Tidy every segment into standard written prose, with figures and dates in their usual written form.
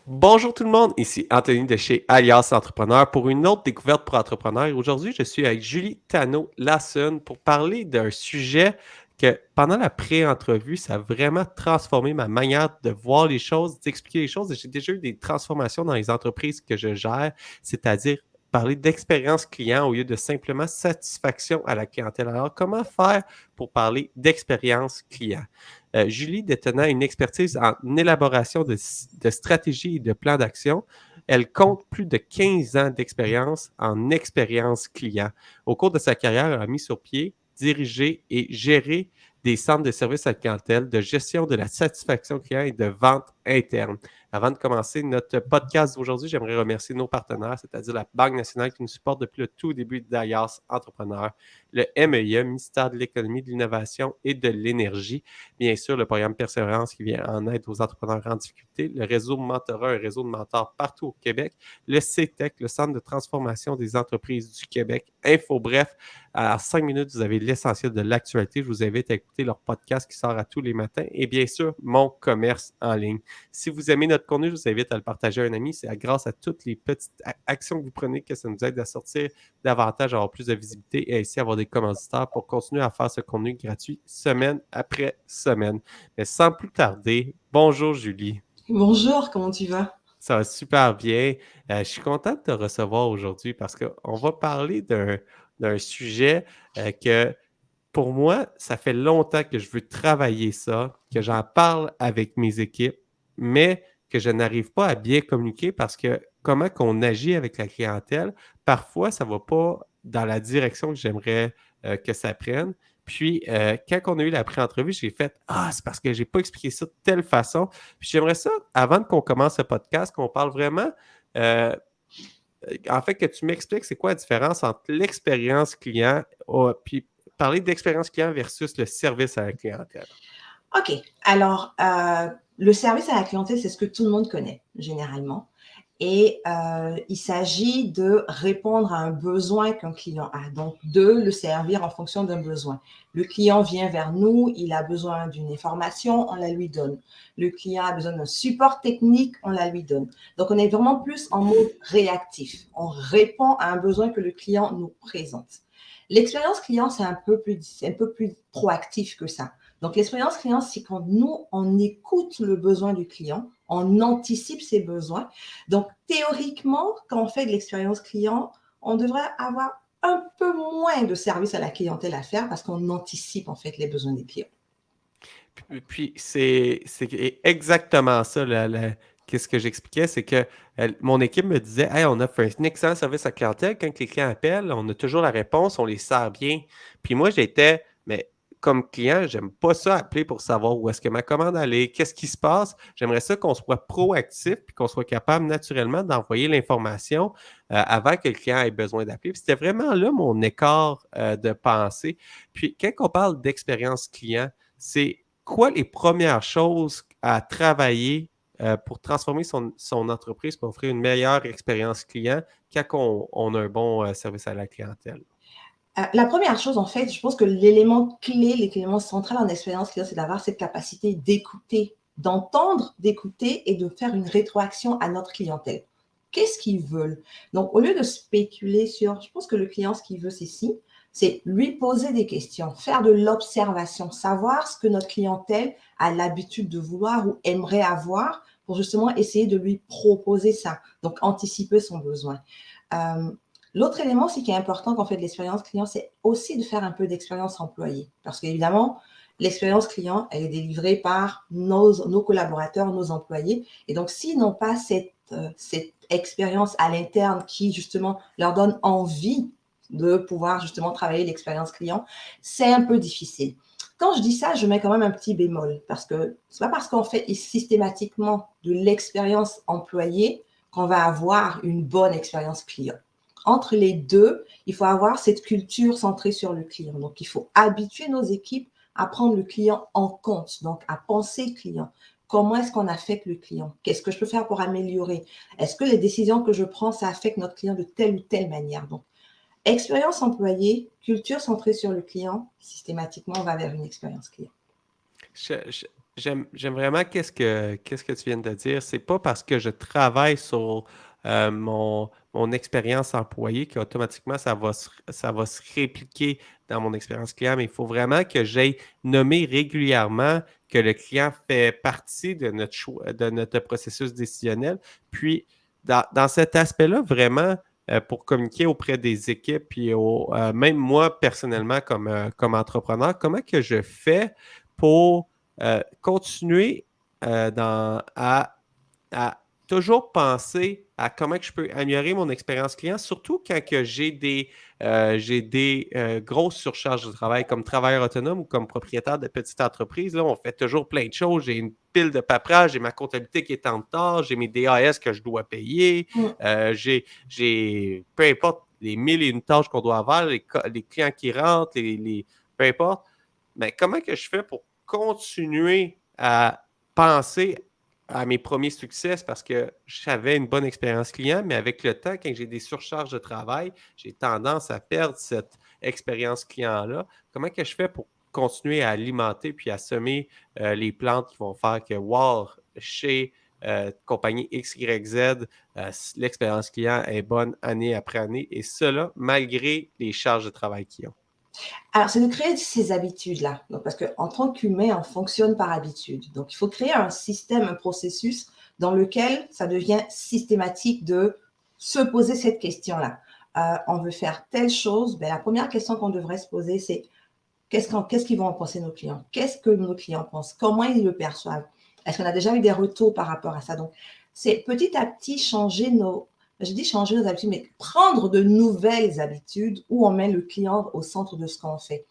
Bonjour tout le monde, ici Anthony de chez Alias Entrepreneur pour une autre découverte pour entrepreneurs. Aujourd'hui, je suis avec Julie Tano-Lasson pour parler d'un sujet que pendant la pré-entrevue, ça a vraiment transformé ma manière de voir les choses, d'expliquer les choses. J'ai déjà eu des transformations dans les entreprises que je gère, c'est-à-dire parler d'expérience client au lieu de simplement satisfaction à la clientèle. Alors, comment faire pour parler d'expérience client? Julie détenant une expertise en élaboration de stratégies et de plans d'action. Elle compte plus de 15 ans d'expérience en expérience client. Au cours de sa carrière, elle a mis sur pied, dirigé et géré des centres de services à la clientèle, de gestion de la satisfaction client et de vente interne. Avant de commencer notre podcast d'aujourd'hui, j'aimerais remercier nos partenaires, c'est-à-dire la Banque nationale qui nous supporte depuis le tout début d'Alias Entrepreneur, le MEIE, ministère de l'Économie, de l'Innovation et de l'Énergie, bien sûr, le programme Persévérance qui vient en aide aux entrepreneurs en difficulté, le réseau Mentorat, un réseau de mentors partout au Québec, le CETEC, le Centre de transformation des entreprises du Québec, InfoBref. À 5 minutes, vous avez l'essentiel de l'actualité. Je vous invite à écouter leur podcast qui sort à tous les matins et bien sûr, mon commerce en ligne. Si vous aimez notre contenu, je vous invite à le partager à un ami. C'est grâce à toutes les petites actions que vous prenez que ça nous aide à sortir davantage, à avoir plus de visibilité et ainsi avoir des commanditaires pour continuer à faire ce contenu gratuit semaine après semaine. Mais sans plus tarder, bonjour Julie. Bonjour, comment tu vas? Ça va super bien. Je suis content de te recevoir aujourd'hui parce qu'on va parler d'un sujet que pour moi, ça fait longtemps que je veux travailler ça, que j'en parle avec mes équipes, mais que je n'arrive pas à bien communiquer parce que comment qu'on agit avec la clientèle, parfois, ça ne va pas dans la direction que j'aimerais que ça prenne. Puis, quand on a eu la pré-entrevue, j'ai fait Ah, c'est parce que je n'ai pas expliqué ça de telle façon. Puis, j'aimerais ça, avant qu'on commence ce podcast, qu'on parle vraiment, euh, en fait, que tu m'expliques c'est quoi la différence entre l'expérience client, puis parler d'expérience client versus le service à la clientèle. Ok, alors le service à la clientèle, c'est ce que tout le monde connaît généralement. Et il s'agit de répondre à un besoin qu'un client a, donc de le servir en fonction d'un besoin. Le client vient vers nous, il a besoin d'une information, on la lui donne. Le client a besoin d'un support technique, on la lui donne. Donc on est vraiment plus en mode réactif. On répond à un besoin que le client nous présente. L'expérience client, c'est un peu plus proactif que ça. Donc, l'expérience client, c'est quand nous, on écoute le besoin du client, on anticipe ses besoins. Donc, théoriquement, quand on fait de l'expérience client, on devrait avoir un peu moins de service à la clientèle à faire parce qu'on anticipe en fait les besoins des clients. Puis c'est exactement ça, qu'est-ce que j'expliquais, c'est que mon équipe me disait Hey, on offre un excellent service à clientèle. Quand les clients appellent, on a toujours la réponse, on les sert bien. Puis moi, j'étais, mais comme client, j'aime pas ça appeler pour savoir où est-ce que ma commande allait, qu'est-ce qui se passe. J'aimerais ça qu'on soit proactif puis qu'on soit capable naturellement d'envoyer l'information avant que le client ait besoin d'appeler. Puis c'était vraiment là mon écart de pensée. Puis quand on parle d'expérience client, c'est quoi les premières choses à travailler pour transformer son entreprise pour offrir une meilleure expérience client quand on a un bon service à la clientèle? La première chose, en fait, je pense que l'élément clé, l'élément central en expérience client, c'est d'avoir cette capacité d'écouter, d'entendre, d'écouter et de faire une rétroaction à notre clientèle. Qu'est-ce qu'ils veulent? Donc, au lieu de spéculer sur, je pense que le client, ce qu'il veut, c'est lui poser des questions, faire de l'observation, savoir ce que notre clientèle a l'habitude de vouloir ou aimerait avoir pour justement essayer de lui proposer ça. Donc, anticiper son besoin. Euh, L'autre élément aussi qui est important quand on fait de l'expérience client, c'est aussi de faire un peu d'expérience employée. Parce qu'évidemment, l'expérience client, elle est délivrée par nos collaborateurs, nos employés. Et donc, s'ils n'ont pas cette expérience à l'interne qui, justement, leur donne envie de pouvoir, justement, travailler l'expérience client, c'est un peu difficile. Quand je dis ça, je mets quand même un petit bémol. Parce que c'est pas parce qu'on fait systématiquement de l'expérience employée qu'on va avoir une bonne expérience client. Entre les deux, il faut avoir cette culture centrée sur le client. Donc, il faut habituer nos équipes à prendre le client en compte, donc à penser client. Comment est-ce qu'on affecte le client? Qu'est-ce que je peux faire pour améliorer? Est-ce que les décisions que je prends, ça affecte notre client de telle ou telle manière? Donc, expérience employée, culture centrée sur le client, systématiquement, on va vers une expérience client. j'aime vraiment qu'est-ce que tu viens de dire. C'est pas parce que je travaille sur mon expérience employée qu'automatiquement ça va se répliquer dans mon expérience client, mais il faut vraiment que j'aille nommer régulièrement que le client fait partie de notre choix, de notre processus décisionnel. Puis, dans cet aspect-là, vraiment, pour communiquer auprès des équipes, puis même moi personnellement comme entrepreneur, comment que je fais pour continuer à toujours penser à comment que je peux améliorer mon expérience client, surtout quand que j'ai des grosses surcharges de travail comme travailleur autonome ou comme propriétaire de petite entreprise. Là, on fait toujours plein de choses. J'ai une pile de paperasse, j'ai ma comptabilité qui est en retard, j'ai mes DAS que je dois payer, Mm. peu importe les mille et une tâches qu'on doit avoir, les clients qui rentrent, peu importe. Mais comment que je fais pour continuer à penser à mes premiers succès parce que j'avais une bonne expérience client, mais avec le temps, quand j'ai des surcharges de travail, j'ai tendance à perdre cette expérience client-là. Comment que je fais pour continuer à alimenter puis à semer les plantes qui vont faire que, wow, chez compagnie XYZ, l'expérience client est bonne année après année et cela malgré les charges de travail qu'ils ont. Alors, c'est de créer ces habitudes-là. Donc, parce qu'en tant qu'humain, on fonctionne par habitude. Donc, il faut créer un système, un processus dans lequel ça devient systématique de se poser cette question-là. On veut faire telle chose. Ben, la première question qu'on devrait se poser, c'est qu'est-ce qu'ils vont en penser nos clients? Qu'est-ce que nos clients pensent? Comment ils le perçoivent? Est-ce qu'on a déjà eu des retours par rapport à ça? Donc, c'est petit à petit changer je dis changer nos habitudes, mais prendre de nouvelles habitudes où on met le client au centre de ce qu'on fait.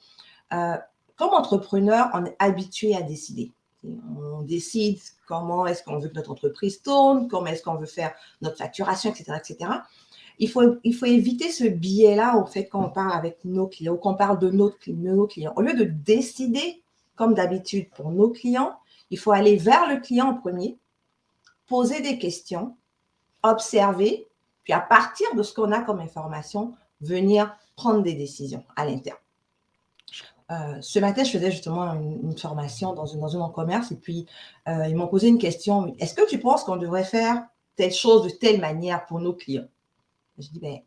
Euh, Comme entrepreneur, on est habitué à décider. On décide comment est-ce qu'on veut que notre entreprise tourne, comment est-ce qu'on veut faire notre facturation, etc., etc. Il faut éviter ce biais-là, au fait, quand on parle avec nos clients, ou qu'on parle de nos clients. Au lieu de décider, comme d'habitude, pour nos clients, il faut aller vers le client en premier, poser des questions, observer, puis à partir de ce qu'on a comme information, venir prendre des décisions à l'interne. Ce matin, je faisais justement une formation dans une e-commerce et puis ils m'ont posé une question. Est-ce que tu penses qu'on devrait faire telle chose de telle manière pour nos clients? Je dis, ben,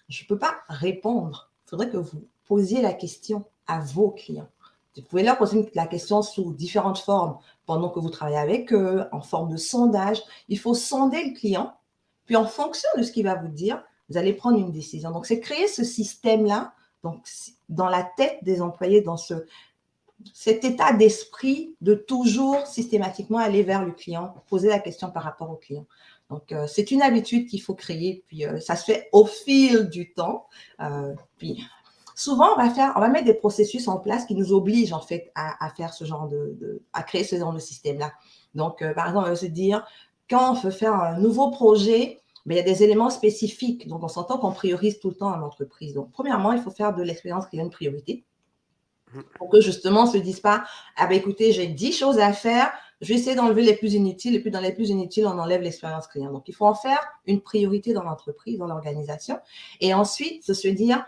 je ne peux pas répondre. Il faudrait que vous posiez la question à vos clients. Vous pouvez leur poser la question sous différentes formes pendant que vous travaillez avec eux, en forme de sondage. Il faut sonder le client, puis en fonction de ce qu'il va vous dire, vous allez prendre une décision. Donc, c'est créer ce système-là, donc dans la tête des employés, dans cet état d'esprit de toujours systématiquement aller vers le client, poser la question par rapport au client. Donc, c'est une habitude qu'il faut créer, puis ça se fait au fil du temps. Puis souvent, on va mettre des processus en place qui nous obligent en fait à faire ce genre à créer ce genre de système-là. Donc, par exemple, on va se dire, quand on veut faire un nouveau projet, ben, il y a des éléments spécifiques. Donc, on s'entend qu'on priorise tout le temps en entreprise. Donc, premièrement, il faut faire de l'expérience client une priorité pour que justement on ne se dise pas, ah ben écoutez, j'ai 10 choses à faire, je vais essayer d'enlever les plus inutiles, et puis dans les plus inutiles, on enlève l'expérience client. Donc, il faut en faire une priorité dans l'entreprise, dans l'organisation. Et ensuite, se dire,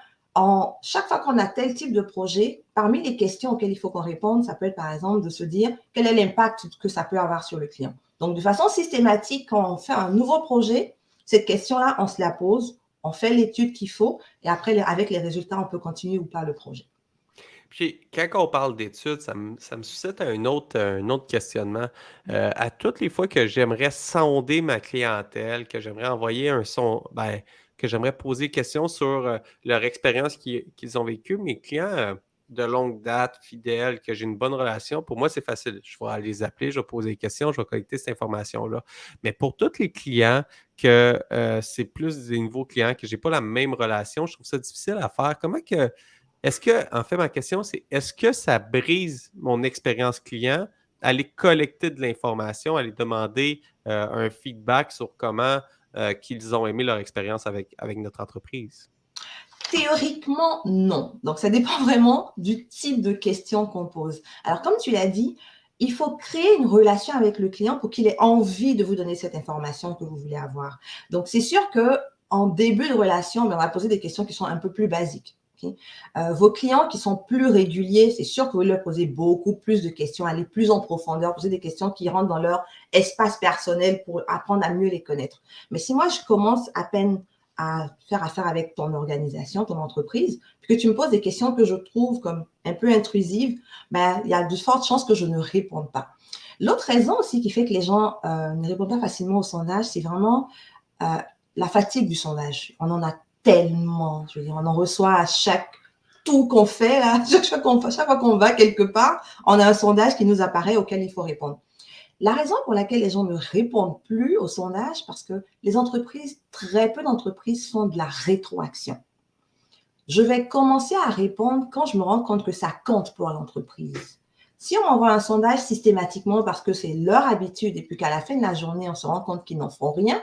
chaque fois qu'on a tel type de projet, parmi les questions auxquelles il faut qu'on réponde, ça peut être par exemple de se dire, quel est l'impact que ça peut avoir sur le client. Donc, de façon systématique, quand on fait un nouveau projet, cette question-là, on se la pose, on fait l'étude qu'il faut, et après, avec les résultats, on peut continuer ou pas le projet. Puis, quand on parle d'études, ça me suscite un autre questionnement. À toutes les fois que j'aimerais sonder ma clientèle, que j'aimerais envoyer que j'aimerais poser des questions sur leur expérience qu'ils ont vécue, mes clients de longue date, fidèles, que j'ai une bonne relation, pour moi, c'est facile. Je vais aller les appeler, je vais poser des questions, je vais collecter cette information-là. Mais pour tous les clients que c'est plus des nouveaux clients, que j'ai pas la même relation, je trouve ça difficile à faire. En fait, ma question, c'est est-ce que ça brise mon expérience client, aller collecter de l'information, aller demander un feedback sur comment qu'ils ont aimé leur expérience avec notre entreprise? Théoriquement, non. Donc, ça dépend vraiment du type de questions qu'on pose. Alors, comme tu l'as dit, il faut créer une relation avec le client pour qu'il ait envie de vous donner cette information que vous voulez avoir. Donc, c'est sûr que en début de relation, on va poser des questions qui sont un peu plus basiques. Okay? Vos clients qui sont plus réguliers, c'est sûr que vous leur posez beaucoup plus de questions, aller plus en profondeur, poser des questions qui rentrent dans leur espace personnel pour apprendre à mieux les connaître. Mais si moi, je commence à peine à faire affaire avec ton organisation, ton entreprise, puis que tu me poses des questions que je trouve comme un peu intrusives, ben, il y a de fortes chances que je ne réponde pas. L'autre raison aussi qui fait que les gens ne répondent pas facilement au sondage, c'est vraiment euh, la fatigue du sondage. On en a tellement, je veux dire, on en reçoit à chaque tout qu'on fait, là, chaque fois qu'on va quelque part, on a un sondage qui nous apparaît auquel il faut répondre. La raison pour laquelle les gens ne répondent plus au sondage, parce que les entreprises, très peu d'entreprises font de la rétroaction. Je vais commencer à répondre quand je me rends compte que ça compte pour l'entreprise. Si on envoie un sondage systématiquement parce que c'est leur habitude et puis qu'à la fin de la journée, on se rend compte qu'ils n'en font rien,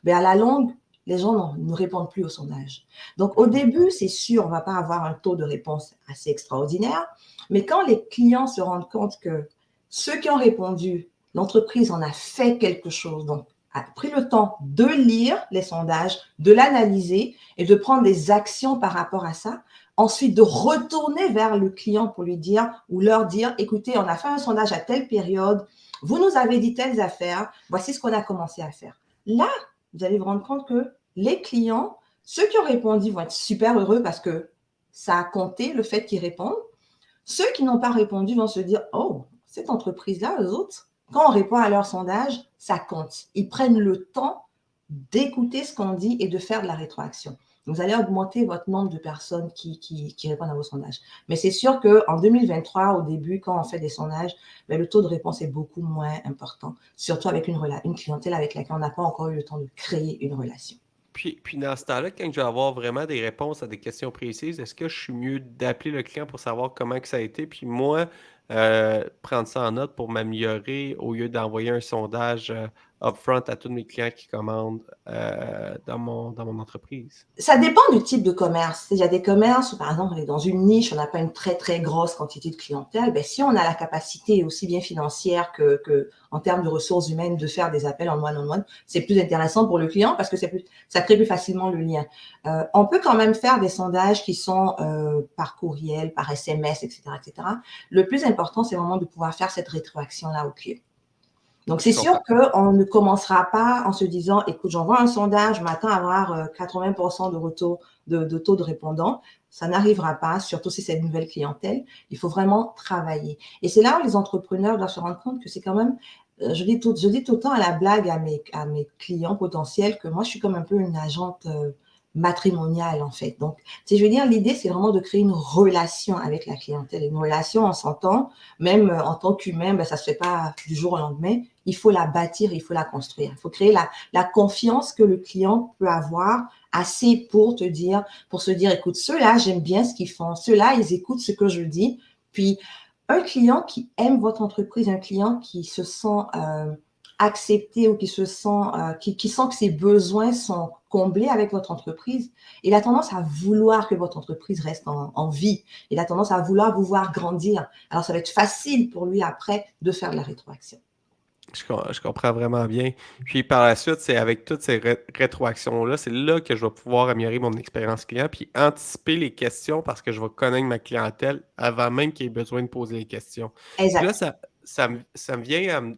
bien à la longue, les gens ne répondent plus au sondage. Donc au début, c'est sûr, on ne va pas avoir un taux de réponse assez extraordinaire, mais quand les clients se rendent compte que ceux qui ont répondu, l'entreprise en a fait quelque chose, donc a pris le temps de lire les sondages, de l'analyser et de prendre des actions par rapport à ça. Ensuite, de retourner vers le client pour lui dire ou leur dire, écoutez, on a fait un sondage à telle période, vous nous avez dit telles affaires, voici ce qu'on a commencé à faire. Là, vous allez vous rendre compte que les clients, ceux qui ont répondu vont être super heureux parce que ça a compté le fait qu'ils répondent. Ceux qui n'ont pas répondu vont se dire, oh, cette entreprise-là, eux autres, quand on répond à leur sondage, ça compte. Ils prennent le temps d'écouter ce qu'on dit et de faire de la rétroaction. Vous allez augmenter votre nombre de personnes qui répondent à vos sondages. Mais c'est sûr qu'en 2023, au début, quand on fait des sondages, ben, le taux de réponse est beaucoup moins important, surtout avec une clientèle avec laquelle on n'a pas encore eu le temps de créer une relation. Puis dans ce temps-là, quand je vais avoir vraiment des réponses à des questions précises, est-ce que je suis mieux d'appeler le client pour savoir comment que ça a été, puis moi, prendre ça en note pour m'améliorer au lieu d'envoyer un sondage upfront à tous mes clients qui commandent dans mon entreprise? Ça dépend du type de commerce. Il y a des commerces où, par exemple, on est dans une niche, on n'a pas une très, très grosse quantité de clientèle. Ben, si on a la capacité, aussi bien financière que en termes de ressources humaines, de faire des appels en one-on-one, c'est plus intéressant pour le client parce que ça crée plus facilement le lien. On peut quand même faire des sondages qui sont par courriel, par SMS, etc., etc. Le plus important, c'est vraiment de pouvoir faire cette rétroaction-là au client. Donc, c'est Je sûr comprends. qu'on ne commencera pas en se disant, écoute, j'envoie un sondage, je m'attends à avoir 80% de retour de taux de répondants. Ça n'arrivera pas, surtout si c'est une nouvelle clientèle. Il faut vraiment travailler. Et c'est là où les entrepreneurs doivent se rendre compte que c'est quand même, je dis tout le temps à la blague à mes clients potentiels que moi, je suis comme un peu une agente matrimoniale, en fait. Donc, je veux dire, l'idée, c'est vraiment de créer une relation avec la clientèle. Et une relation, on s'entend, même en tant qu'humain, ben, ça se fait pas du jour au lendemain. Il faut la bâtir, il faut la construire. Il faut créer la confiance que le client peut avoir assez pour te dire, pour se dire, écoute, ceux-là, j'aime bien ce qu'ils font. Ceux-là, ils écoutent ce que je dis. Puis, un client qui aime votre entreprise, un client qui se sent accepté ou qui se sent, qui sent que ses besoins sont comblés avec votre entreprise, il a tendance à vouloir que votre entreprise reste en vie. Il a tendance à vouloir vous voir grandir. Alors, ça va être facile pour lui après de faire de la rétroaction. Je comprends vraiment bien. Puis par la suite, c'est avec toutes ces rétroactions-là, c'est là que je vais pouvoir améliorer mon expérience client, puis anticiper les questions parce que je vais connaître ma clientèle avant même qu'il ait besoin de poser les questions. Puis là, Exact. ça me vient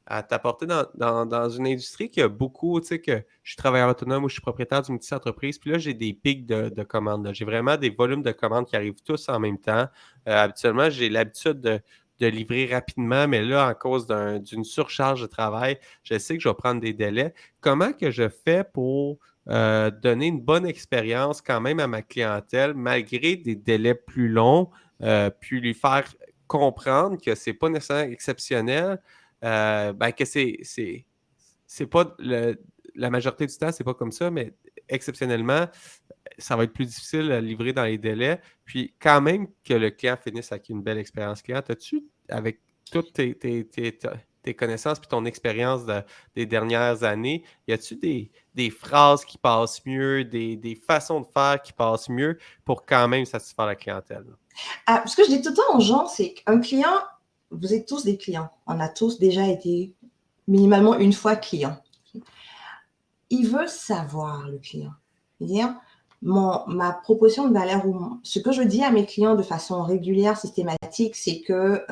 à t'apporter dans une industrie qui a beaucoup, tu sais, que je suis travailleur autonome ou je suis propriétaire d'une petite entreprise, puis là, j'ai des pics de commandes. J'ai vraiment des volumes de commandes qui arrivent tous en même temps. Habituellement, j'ai l'habitude de livrer rapidement, mais là, en cause d'une surcharge de travail, je sais que je vais prendre des délais. Comment que je fais pour donner une bonne expérience quand même à ma clientèle, malgré des délais plus longs, puis lui faire comprendre que c'est pas nécessairement exceptionnel, ben que c'est pas la majorité du temps, c'est pas comme ça, mais exceptionnellement, ça va être plus difficile à livrer dans les délais. Puis quand même que le client finisse avec une belle expérience client, as-tu, avec toutes tes connaissances puis ton expérience des dernières années, y a-tu des phrases qui passent mieux, des façons de faire qui passent mieux pour quand même satisfaire la clientèle? Ah, ce que je dis tout le temps aux gens, c'est qu'un client, vous êtes tous des clients. On a tous déjà été minimalement une fois client. Il veut savoir, le client. C'est-à-dire, Ma proposition de valeur ou ce que je dis à mes clients de façon régulière, systématique, c'est que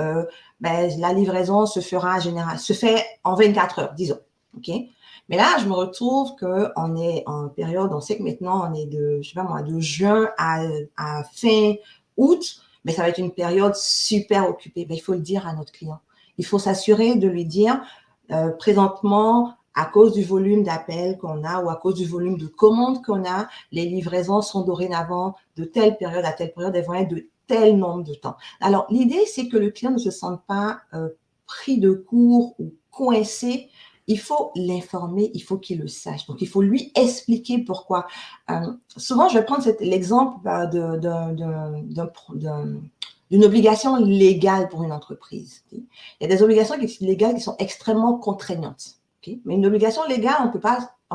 la livraison se fait en 24 heures, disons. OK? Mais là, je me retrouve qu'on est en période, on sait que maintenant, on est de juin à fin août, mais ça va être une période super occupée. Il faut le dire à notre client. Il faut s'assurer de lui dire, présentement, à cause du volume d'appels qu'on a ou à cause du volume de commandes qu'on a, les livraisons sont dorénavant de telle période à telle période, elles vont être de tel nombre de temps. Alors, l'idée, c'est que le client ne se sente pas pris de court ou coincé. Il faut l'informer, il faut qu'il le sache. Donc, il faut lui expliquer pourquoi. Souvent, je vais prendre l'exemple d'une obligation légale pour une entreprise. Il y a des obligations légales qui sont extrêmement contraignantes. Okay? Mais une obligation légale, on ne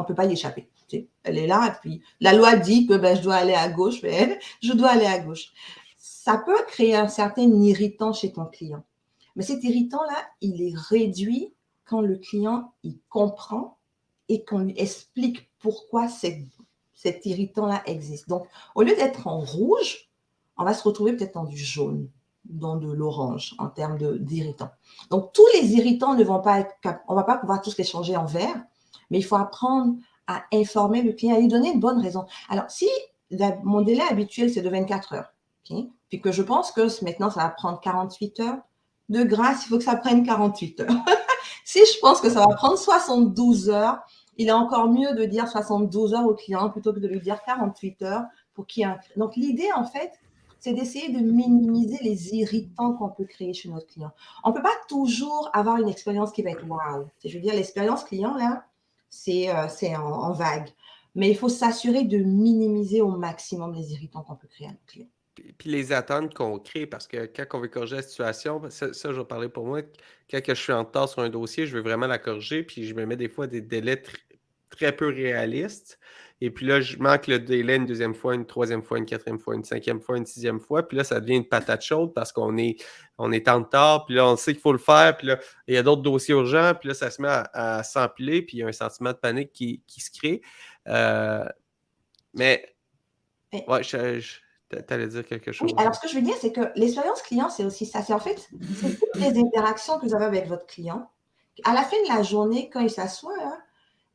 peut pas y échapper. Elle est là, et puis la loi dit que je dois aller à gauche, mais je dois aller à gauche. Ça peut créer un certain irritant chez ton client. Mais cet irritant-là, il est réduit quand le client, il comprend et qu'on lui explique pourquoi cet irritant-là existe. Donc, au lieu d'être en rouge, on va se retrouver peut-être dans du jaune, dans de l'orange en termes d'irritants. Donc, tous les irritants ne vont pas être on ne va pas pouvoir tous les changer en vert, mais il faut apprendre à informer le client, à lui donner une bonne raison. Alors, si mon délai habituel, c'est de 24 heures, okay, puis que je pense que maintenant, ça va prendre 48 heures, de grâce, il faut que ça prenne 48 heures. Si je pense que ça va prendre 72 heures, il est encore mieux de dire 72 heures au client plutôt que de lui dire 48 heures pour qu'il y ait un... Donc, l'idée, en fait, c'est d'essayer de minimiser les irritants qu'on peut créer chez notre client. On ne peut pas toujours avoir une expérience qui va être wow. Je veux dire, l'expérience client, là, c'est en vague. Mais il faut s'assurer de minimiser au maximum les irritants qu'on peut créer à notre client. Puis les attentes qu'on crée, parce que quand on veut corriger la situation, ça je vais parler pour moi, quand que je suis en retard sur un dossier, je veux vraiment la corriger, puis je me mets des fois des délais très peu réalistes. Et puis là, je manque le délai une deuxième fois, une troisième fois, une quatrième fois, une cinquième fois, une sixième fois. Puis là, ça devient une patate chaude parce on est en retard, puis là, on sait qu'il faut le faire. Puis là, il y a d'autres dossiers urgents, puis là, ça se met à s'empiler, puis il y a un sentiment de panique qui se crée. Mais, ouais, t'allais dire quelque Oui, chose. alors ce que je veux dire, c'est que l'expérience client, c'est aussi ça. C'est en fait, c'est toutes les interactions que vous avez avec votre client. À la fin de la journée, quand il s'assoit, là,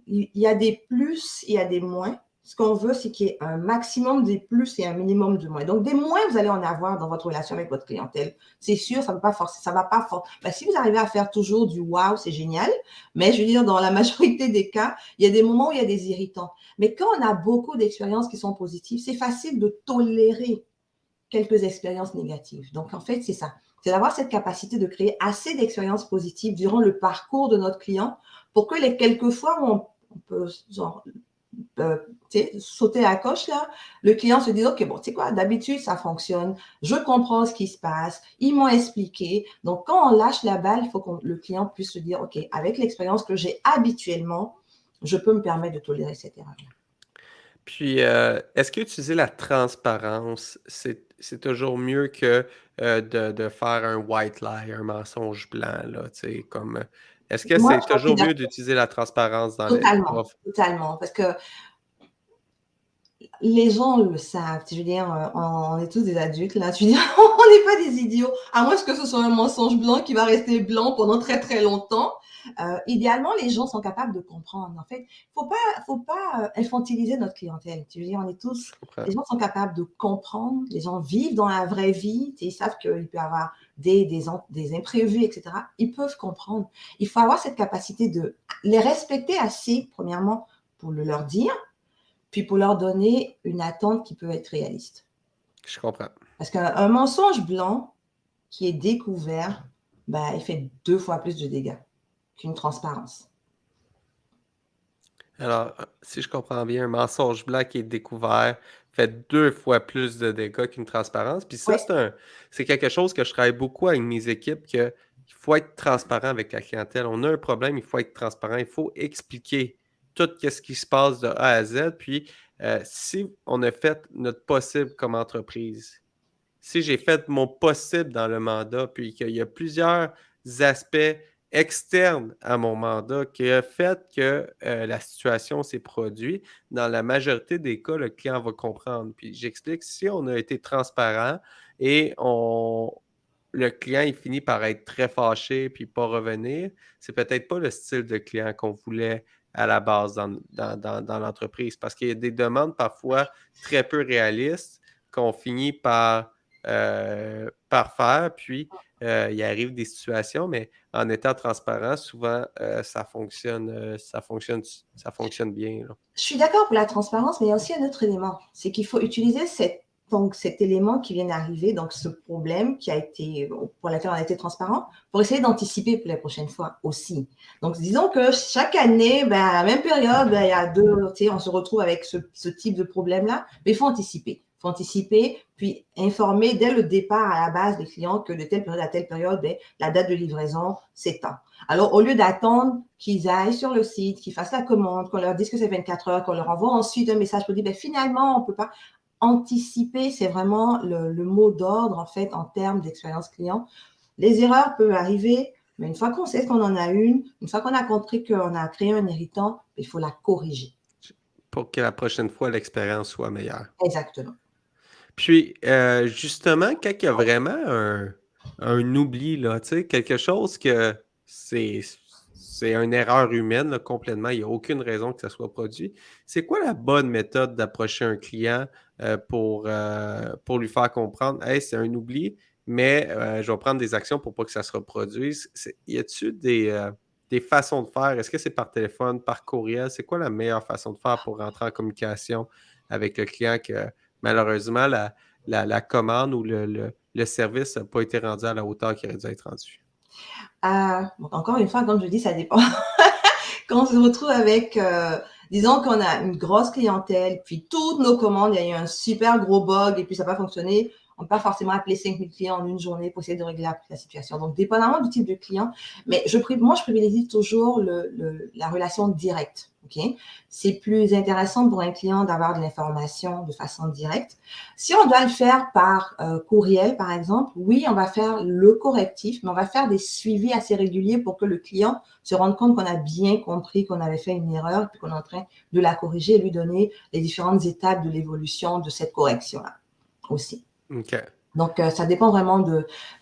il y a des plus, il y a des moins. Ce qu'on veut, c'est qu'il y ait un maximum des plus et un minimum de moins. Donc, des moins, vous allez en avoir dans votre relation avec votre clientèle. C'est sûr, ça ne va pas forcer, ça va pas forcer. Si vous arrivez à faire toujours du wow, c'est génial. Mais je veux dire, dans la majorité des cas, il y a des moments où il y a des irritants. Mais quand on a beaucoup d'expériences qui sont positives, c'est facile de tolérer quelques expériences négatives. Donc, en fait, c'est ça. C'est d'avoir cette capacité de créer assez d'expériences positives durant le parcours de notre client pour que les quelques fois où on peut sauter à la coche, là, le client se dit, OK, bon, tu sais quoi, d'habitude, ça fonctionne. Je comprends ce qui se passe. Ils m'ont expliqué. Donc, quand on lâche la balle, il faut que le client puisse se dire, OK, avec l'expérience que j'ai habituellement, je peux me permettre de tolérer cette erreur. Puis, est-ce qu'utiliser la transparence, c'est toujours mieux que de faire un white lie, un mensonge blanc, là, tu sais, comme... Est-ce que Moi, c'est je suis toujours mieux d'accord d'utiliser la transparence dans les... totalement, totalement. Parce que les gens le savent. Je veux dire, on est tous des adultes, là. Je veux dire, on n'est pas des idiots. À moins que ce soit un mensonge blanc qui va rester blanc pendant très, très longtemps. Idéalement, les gens sont capables de comprendre. En fait, faut pas infantiliser notre clientèle. Je veux dire, on est tous, Je comprends. les gens sont capables de comprendre. Les gens vivent dans la vraie vie. Ils savent qu'il peut y avoir des imprévus, etc. Ils peuvent comprendre. Il faut avoir cette capacité de les respecter assez, premièrement, pour le leur dire, puis pour leur donner une attente qui peut être réaliste. Je comprends. Parce qu'un mensonge blanc qui est découvert, il fait 2 fois plus de dégâts qu'une transparence. Alors, si je comprends bien, un mensonge blanc qui est découvert fait 2 fois plus de dégâts qu'une transparence. Puis ça, Oui, c'est quelque chose que je travaille beaucoup avec mes équipes, qu'il faut être transparent avec la clientèle. On a un problème, il faut être transparent, il faut expliquer tout ce qui se passe de A à Z. Puis, si on a fait notre possible comme entreprise, si j'ai fait mon possible dans le mandat, puis qu'il y a plusieurs aspects externe à mon mandat qui a fait que la situation s'est produite. Dans la majorité des cas, le client va comprendre. Puis j'explique, si on a été transparent et le client il finit par être très fâché puis pas revenir, c'est peut-être pas le style de client qu'on voulait à la base dans l'entreprise parce qu'il y a des demandes parfois très peu réalistes qu'on finit par faire, puis il arrive des situations, mais en étant transparent, souvent ça fonctionne bien, là. Je suis d'accord pour la transparence, mais il y a aussi un autre élément. C'est qu'il faut utiliser donc cet élément qui vient d'arriver, donc ce problème pour lequel on a été transparent, pour essayer d'anticiper pour les prochaines fois aussi. Donc, disons que chaque année, ben, à la même période, ben, il y a on se retrouve avec ce type de problème-là, mais il faut anticiper. Il faut anticiper, puis informer dès le départ à la base des clients que de telle période à telle période, ben, la date de livraison s'étend. Alors, au lieu d'attendre qu'ils aillent sur le site, qu'ils fassent la commande, qu'on leur dise que c'est 24 heures, qu'on leur envoie ensuite un message pour dire, ben, finalement, on ne peut pas anticiper, c'est vraiment le mot d'ordre, en fait, en termes d'expérience client. Les erreurs peuvent arriver, mais une fois qu'on sait qu'on en a une fois qu'on a compris qu'on a créé un irritant, il faut la corriger. Pour que la prochaine fois, l'expérience soit meilleure. Exactement. Puis, justement, quand il y a vraiment un oubli, là, tu sais, quelque chose que c'est une erreur humaine, là, complètement, il n'y a aucune raison que ça soit produit. C'est quoi la bonne méthode d'approcher un client pour lui faire comprendre, hey, c'est un oubli, mais je vais prendre des actions pour pas que ça se reproduise. Y a-t-il des façons de faire? Est-ce que c'est par téléphone, par courriel? C'est quoi la meilleure façon de faire pour rentrer en communication avec le client que malheureusement, la commande ou le service n'a pas été rendu à la hauteur qu'il aurait dû être rendu? Donc encore une fois, comme je dis, ça dépend. Quand on se retrouve avec, disons qu'on a une grosse clientèle, puis toutes nos commandes, il y a eu un super gros bug et puis ça n'a pas fonctionné, on ne peut pas forcément appeler 5000 clients en une journée pour essayer de régler la situation. Donc, dépendamment du type de client, mais moi, je privilégie toujours la relation directe. Okay? C'est plus intéressant pour un client d'avoir de l'information de façon directe. Si on doit le faire par courriel, par exemple, oui, on va faire le correctif, mais on va faire des suivis assez réguliers pour que le client se rende compte qu'on a bien compris qu'on avait fait une erreur et puis qu'on est en train de la corriger et lui donner les différentes étapes de l'évolution de cette correction-là aussi. OK. Donc, ça dépend vraiment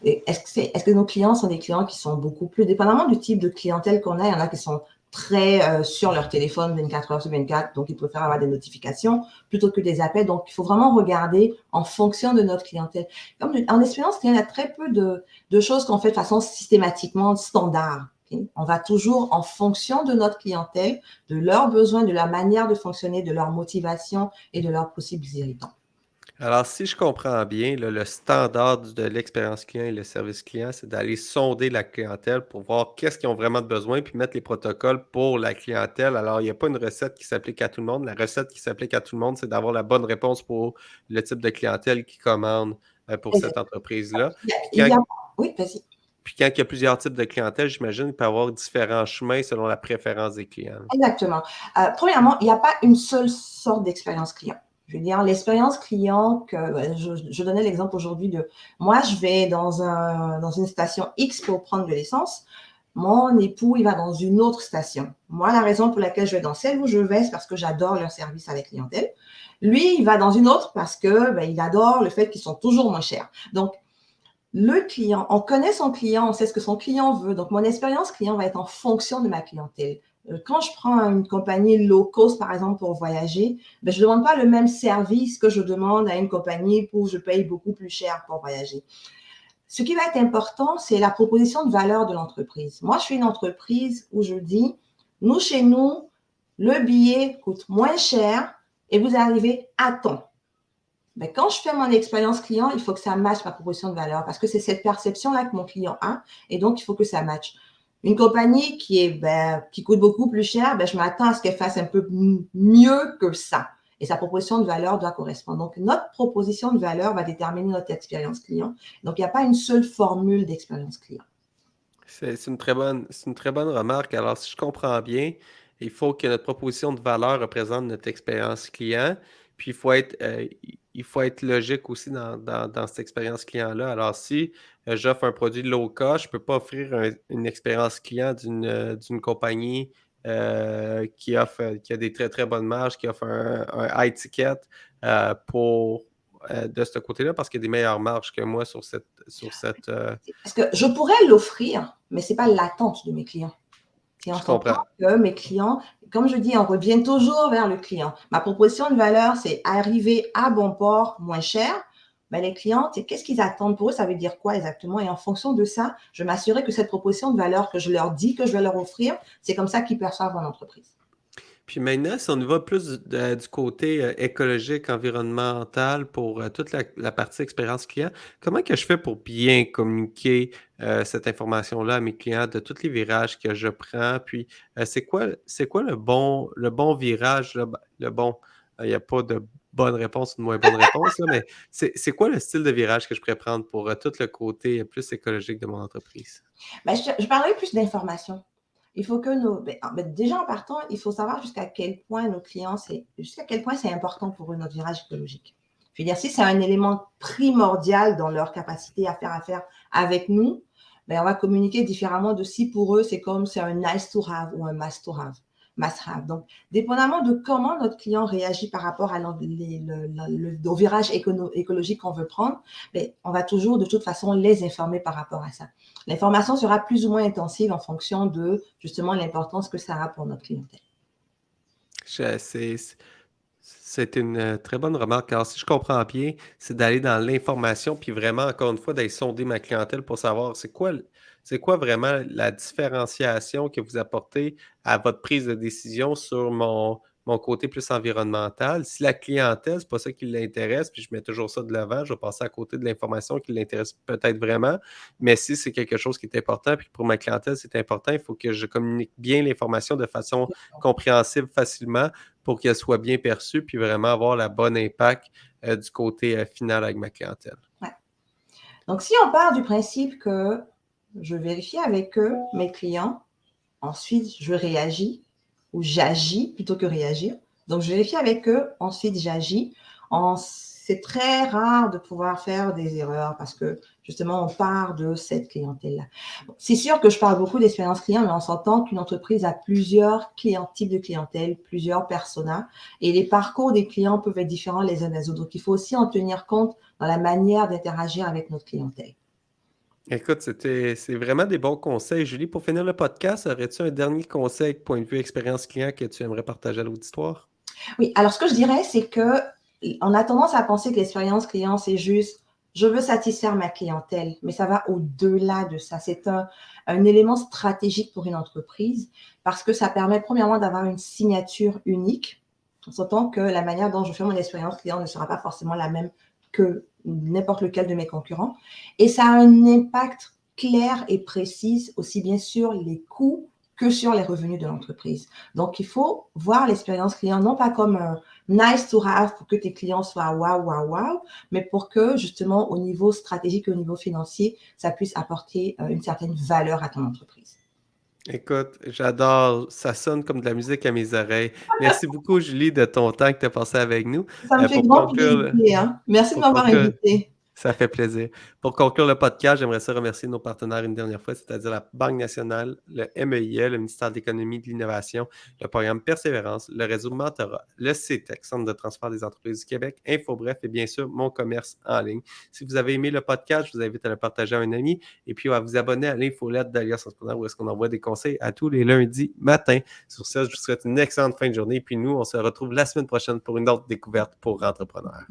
est-ce que nos clients sont des clients qui sont beaucoup plus, dépendamment du type de clientèle qu'on a, il y en a qui sont très sur leur téléphone 24 heures sur 24, donc ils préfèrent avoir des notifications plutôt que des appels. Donc, il faut vraiment regarder en fonction de notre clientèle. Comme en expérience, il y a très peu de choses qu'on fait de façon systématiquement standard. Okay? On va toujours en fonction de notre clientèle, de leurs besoins, de leur manière de fonctionner, de leur motivation et de leurs possibles irritants. Alors, si je comprends bien, là, le standard de l'expérience client et le service client, c'est d'aller sonder la clientèle pour voir qu'est-ce qu'ils ont vraiment de besoin, puis mettre les protocoles pour la clientèle. Alors, il n'y a pas une recette qui s'applique à tout le monde. La recette qui s'applique à tout le monde, c'est d'avoir la bonne réponse pour le type de clientèle qui commande pour cette entreprise-là. Il y a... Oui, vas-y. Puis quand il y a plusieurs types de clientèle, j'imagine qu'il peut y avoir différents chemins selon la préférence des clients. Exactement. Premièrement, il n'y a pas une seule sorte d'expérience client. Je veux dire, l'expérience client, je donnais l'exemple aujourd'hui de moi, je vais dans une station X pour prendre de l'essence. Mon époux, il va dans une autre station. Moi, la raison pour laquelle je vais dans celle où je vais, c'est parce que j'adore leur service à la clientèle. Lui, il va dans une autre parce que il adore le fait qu'ils sont toujours moins chers. Donc, le client, on connaît son client, on sait ce que son client veut. Donc, mon expérience client va être en fonction de ma clientèle. Quand je prends une compagnie low cost, par exemple, pour voyager, je ne demande pas le même service que je demande à une compagnie où je paye beaucoup plus cher pour voyager. Ce qui va être important, c'est la proposition de valeur de l'entreprise. Moi, je suis une entreprise où je dis, nous, chez nous, le billet coûte moins cher et vous arrivez à temps. Mais quand je fais mon expérience client, il faut que ça matche ma proposition de valeur parce que c'est cette perception-là que mon client a et donc il faut que ça matche. Une compagnie qui coûte beaucoup plus cher, je m'attends à ce qu'elle fasse un peu mieux que ça. Et sa proposition de valeur doit correspondre. Donc, notre proposition de valeur va déterminer notre expérience client. Donc, il n'y a pas une seule formule d'expérience client. C'est une très bonne remarque. Alors, si je comprends bien, il faut que notre proposition de valeur représente notre expérience client. Puis, il faut être logique aussi dans cette expérience client-là. Alors, si j'offre un produit low cost, je ne peux pas offrir une expérience client d'une compagnie qui a des très, très bonnes marges, qui offre un high ticket de ce côté-là, parce qu'il y a des meilleures marges que moi sur cette Parce que je pourrais l'offrir, mais ce n'est pas l'attente de mes clients. Et on je s'entend comprends. que mes clients, comme je dis, on revient toujours vers le client. Ma proposition de valeur, c'est arriver à bon port, moins cher. Ben, les clients, qu'est-ce qu'ils attendent pour eux? Ça veut dire quoi exactement? Et en fonction de ça, je m'assurer que cette proposition de valeur que je leur dis que je vais leur offrir, c'est comme ça qu'ils perçoivent mon entreprise. Puis maintenant, si on y va plus du côté écologique, environnemental pour toute la partie expérience client, comment que je fais pour bien communiquer cette information-là à mes clients de tous les virages que je prends? Puis c'est quoi le bon virage, là? Ben, le bon, il n'y a pas de bonne réponse ou de moins bonne réponse, là, mais c'est quoi le style de virage que je pourrais prendre pour tout le côté plus écologique de mon entreprise? Ben, je parlerai plus d'informations. Il faut que déjà en partant, il faut savoir jusqu'à quel point nos clients, jusqu'à quel point c'est important pour eux notre virage écologique. Je veux dire, si c'est un élément primordial dans leur capacité à faire affaire avec nous, ben, on va communiquer différemment de si pour eux c'est comme c'est un nice to have ou un must to have. Must have. Donc, dépendamment de comment notre client réagit par rapport au virage écologique qu'on veut prendre, ben, on va toujours de toute façon les informer par rapport à ça. L'information sera plus ou moins intensive en fonction de justement l'importance que ça a pour notre clientèle. Je- C'est c'est une très bonne remarque. Alors, si je comprends bien, c'est d'aller dans l'information, puis vraiment, encore une fois, d'aller sonder ma clientèle pour savoir c'est quoi vraiment la différenciation que vous apportez à votre prise de décision sur mon côté plus environnemental. Si la clientèle, c'est pas ça qui l'intéresse, puis je mets toujours ça de l'avant, je vais passer à côté de l'information qui l'intéresse peut-être vraiment. Mais si c'est quelque chose qui est important, puis pour ma clientèle, c'est important, il faut que je communique bien l'information de façon compréhensible facilement pour qu'elle soit bien perçue, puis vraiment avoir la bonne impact du côté final avec ma clientèle. Ouais. Donc, si on part du principe que je vérifie avec eux, mes clients, ensuite je réagis ou j'agis plutôt que réagir. Donc, je vérifie avec eux, ensuite j'agis. C'est très rare de pouvoir faire des erreurs parce que justement, on part de cette clientèle-là. Bon, c'est sûr que je parle beaucoup d'expérience client, mais on s'entend qu'une entreprise a plusieurs types de clientèle, plusieurs personas, et les parcours des clients peuvent être différents les uns des autres. Donc, il faut aussi en tenir compte dans la manière d'interagir avec notre clientèle. Écoute, c'est vraiment des bons conseils. Julie, pour finir le podcast, aurais-tu un dernier conseil, point de vue expérience client, que tu aimerais partager à l'auditoire? Oui, alors ce que je dirais, c'est que on a tendance à penser que l'expérience client, c'est juste je veux satisfaire ma clientèle, mais ça va au-delà de ça. C'est un élément stratégique pour une entreprise parce que ça permet premièrement d'avoir une signature unique. On s'entend que la manière dont je fais mon expérience client ne sera pas forcément la même que n'importe lequel de mes concurrents. Et ça a un impact clair et précis aussi bien sur les coûts que sur les revenus de l'entreprise. Donc, il faut voir l'expérience client non pas comme un nice to have pour que tes clients soient wow, wow, wow, mais pour que justement au niveau stratégique et au niveau financier, ça puisse apporter une certaine valeur à ton entreprise. Écoute, j'adore, ça sonne comme de la musique à mes oreilles. Merci beaucoup, Julie, de ton temps que tu as passé avec nous. Ça me fait Pour grand conclure, plaisir. Hein. Merci de pour m'avoir conclure, invité. Ça fait plaisir. Pour conclure le podcast, j'aimerais ça remercier nos partenaires une dernière fois, c'est-à-dire la Banque nationale, le MEIE, le ministère de l'Économie et de l'Innovation, le programme Persévérance, le réseau Mentorat, le CETEC, Centre de transfert des entreprises du Québec, InfoBref et bien sûr mon commerce en ligne. Si vous avez aimé le podcast, je vous invite à le partager à un ami et puis à vous abonner à l'infolette d'Alias Entrepreneur où est-ce qu'on envoie des conseils à tous les lundis matin. Sur ça, je vous souhaite une excellente fin de journée. Puis nous, on se retrouve la semaine prochaine pour une autre découverte pour entrepreneurs.